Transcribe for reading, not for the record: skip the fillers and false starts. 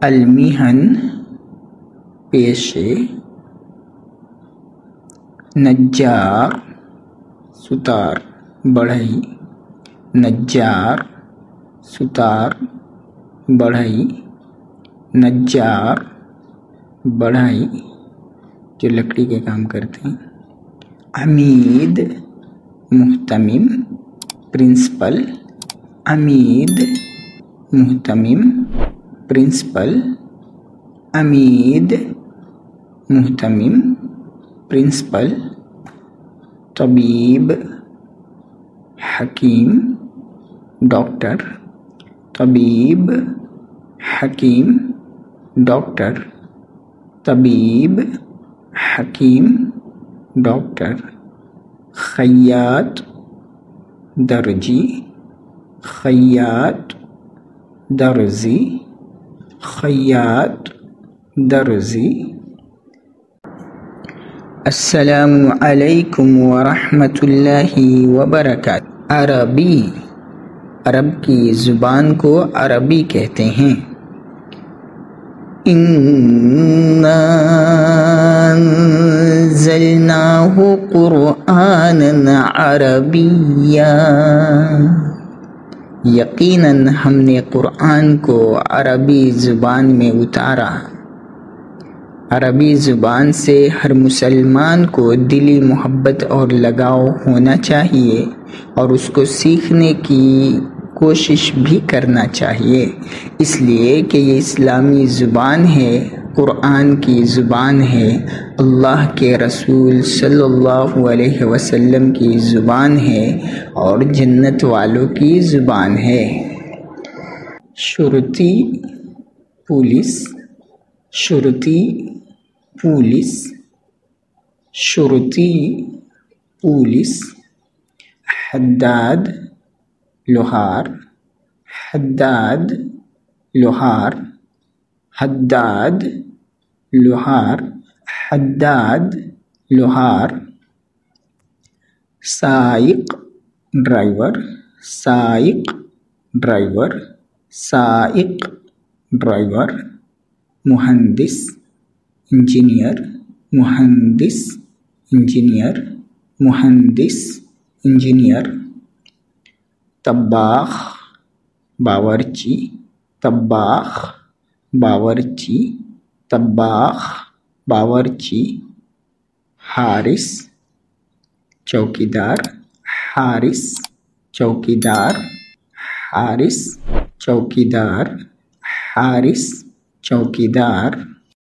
المہن پیشے، نجار ستار بڑھئی، نجار ستار بڑھئی، نجار بڑھئی جو لکڑی کے کام کرتے ہیں۔ عمید محتمم پرنسپل، عمید محتمم پرنسپل، عمید محتمم پرنسپل۔ طبیب حکیم ڈاکٹر، طبیب حکیم ڈاکٹر، طبیب حکیم ڈاکٹر۔ خیاط درجی، خیاط درزی، خیاط درزی۔ السلام علیکم ورحمۃ اللہ وبرکاتہ۔ عربی، عرب کی زبان کو عربی کہتے ہیں۔ اِنَّا أَنزَلْنَاهُ قُرْآنًا عَرَبِيًّا، یقیناً ہم نے قرآن کو عربی زبان میں اتارا۔ عربی زبان سے ہر مسلمان کو دلی محبت اور لگاؤ ہونا چاہیے اور اس کو سیکھنے کی کوشش بھی کرنا چاہیے، اس لیے کہ یہ اسلامی زبان ہے، قرآن کی زبان ہے، اللہ کے رسول صلی اللہ علیہ وسلم کی زبان ہے اور جنت والوں کی زبان ہے۔ شرطی پولیس، شرطی پولیس، شرطی پولیس۔ حداد لوہار، حداد لوہار، حداد لوہار، حداد لوہار۔ سائق ڈرائیور، سائق ڈرائیور، سائق ڈرائیور۔ مہندس انجینئر، مہندس انجینئر، مہندس انجینئر۔ طباخ باورچی، طباخ باورچی، طباخ باورچی۔ حارس چوکیدار، حارس چوکیدار، حارس چوکیدار، حارس چوکیدار۔